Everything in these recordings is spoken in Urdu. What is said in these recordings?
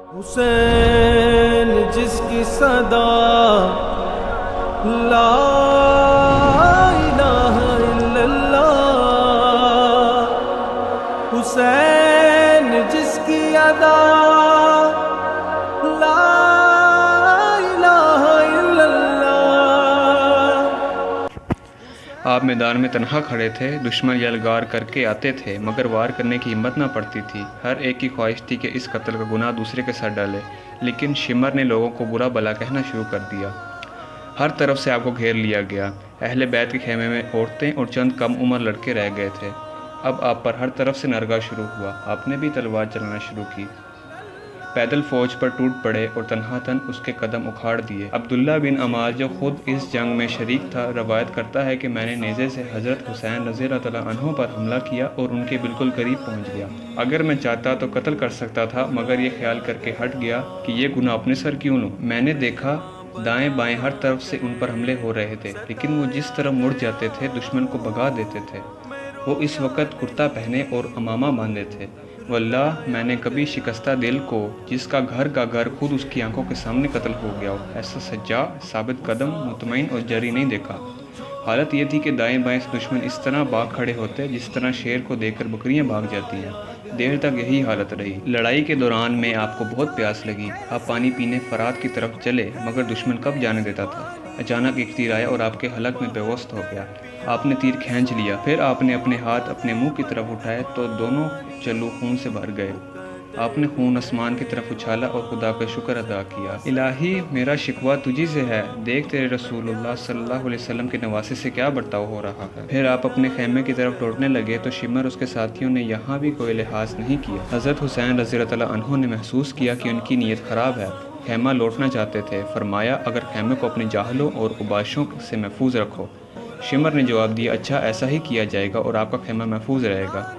حسین جس کی صدا لا الہ الا اللہ، حسین جس کی ادا لا الہ الا اللہ۔ آپ میدان میں تنہا کھڑے تھے، دشمن یلغار کر کے آتے تھے مگر وار کرنے کی ہمت نہ پڑتی تھی۔ ہر ایک کی خواہش تھی کہ اس قتل کا گناہ دوسرے کے سر ڈالے، لیکن شمر نے لوگوں کو برا بھلا کہنا شروع کر دیا۔ ہر طرف سے آپ کو گھیر لیا گیا۔ اہل بیت کے خیمے میں عورتیں اور چند کم عمر لڑکے رہ گئے تھے۔ اب آپ پر ہر طرف سے نرگا شروع ہوا۔ آپ نے بھی تلوار چلانا شروع کی۔ پیدل فوج پر ٹوٹ پڑے اور تنہا تن اس کے قدم اکھاڑ دیے۔ عبداللہ بن عمار جو خود اس جنگ میں شریک تھا روایت کرتا ہے کہ میں نے نیزے سے حضرت حسین رضی اللہ تعالیٰ عنہ پر حملہ کیا اور ان کے بالکل قریب پہنچ گیا۔ اگر میں چاہتا تو قتل کر سکتا تھا مگر یہ خیال کر کے ہٹ گیا کہ یہ گناہ اپنے سر کیوں لوں۔ میں نے دیکھا دائیں بائیں ہر طرف سے ان پر حملے ہو رہے تھے، لیکن وہ جس طرح مڑ جاتے تھے دشمن کو بھگا دیتے تھے۔ وہ اس وقت کرتا پہنے اور امامہ باندھے تھے۔ واللہ میں نے کبھی شکستہ دل کو جس کا گھر خود اس کی آنکھوں کے سامنے قتل ہو گیا ہو ایسا سجا، ثابت قدم، مطمئن اور جری نہیں دیکھا۔ حالت یہ تھی کہ دائیں بائیں سے دشمن اس طرح بھاگ کھڑے ہوتے جس طرح شیر کو دیکھ کر بکریاں بھاگ جاتی ہیں۔ دیر تک یہی حالت رہی۔ لڑائی کے دوران میں آپ کو بہت پیاس لگی۔ آپ پانی پینے فرات کی طرف چلے مگر دشمن کب جانے دیتا تھا۔ اچانک ایک تیر آیا اور آپ کے حلق میں بے وسط ہو گیا۔ آپ نے تیر کھینچ لیا، پھر آپ نے اپنے ہاتھ اپنے منہ کی طرف اٹھائے تو دونوں چلو خون سے بھر گئے۔ آپ نے خون آسمان کی طرف اچھالا اور خدا کا شکر ادا کیا۔ الہی میرا شکوہ تجھی سے ہے، دیکھ تیرے رسول اللہ صلی اللہ علیہ وسلم کے نواسے سے کیا برتاؤ ہو رہا ہے۔ پھر آپ اپنے خیمے کی طرف لوٹنے لگے تو شمر اس کے ساتھیوں نے یہاں بھی کوئی لحاظ نہیں کیا۔ حضرت حسین رضی اللہ تعالیٰ عنہ نے محسوس کیا کہ ان کی نیت خراب ہے، خیمہ لوٹنا چاہتے تھے۔ فرمایا اگر خیمے کو اپنے جاہلوں اور اوباشوں سے محفوظ رکھو۔ شمر نے جواب دیا اچھا ایسا ہی کیا جائے گا اور آپ کا خیمہ محفوظ رہے گا۔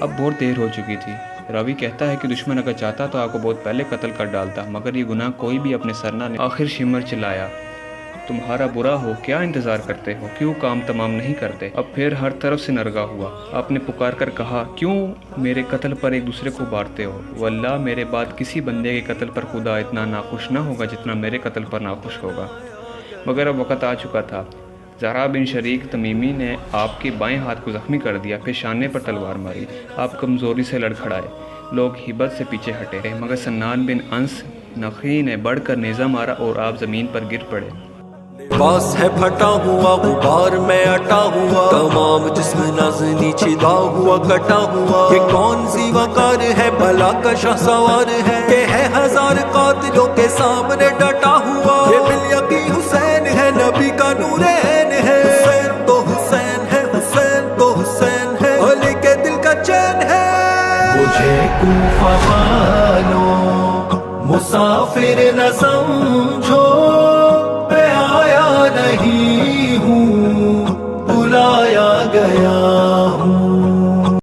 اب بہت دیر ہو چکی تھی۔ راوی کہتا ہے کہ دشمن اگر چاہتا تو آپ کو بہت پہلے قتل کر ڈالتا مگر یہ گناہ کوئی بھی اپنے سر نہ لے۔ آخر شمر چلایا تمہارا برا ہو، کیا انتظار کرتے ہو، کیوں کام تمام نہیں کرتے۔ اب پھر ہر طرف سے نرگا ہوا۔ آپ نے پکار کر کہا کیوں میرے قتل پر ایک دوسرے کو بارتے ہو۔ واللہ میرے بعد کسی بندے کے قتل پر خدا اتنا ناخوش نہ ہوگا جتنا میرے قتل پر ناخوش ہوگا۔ مگر اب وقت آ چکا تھا۔ زرع بن شریک تمیمی نے آپ کے بائیں ہاتھ کو زخمی کر دیا، پھر شانے پر تلوار ماری۔ آپ کمزوری سے لڑ کھڑائے، لوگ ہبت سے پیچھے ہٹے مگر سنان بن انس نخی نے بڑھ کر نیزہ مارا اور آپ زمین پر گر پڑے۔ باس ہے پھٹا ہوا غبار میں اٹا ہوا، تمام جسم نازنی چھدا ہوا کٹا ہوا۔ یہ کون سی وقار ہے بلا کا شاہ سوار ہے، کہ ہے ہزار قاتلوں کے سامنے ڈٹا ہوا۔ یہ بالیقین حسین ہے نبی کا نور عین ہے، حسین تو حسین ہے، حسین تو حسین ہے، علی کے دل کا چین ہے۔ مجھے کوفہ والوں مسافر نہ سمجھو،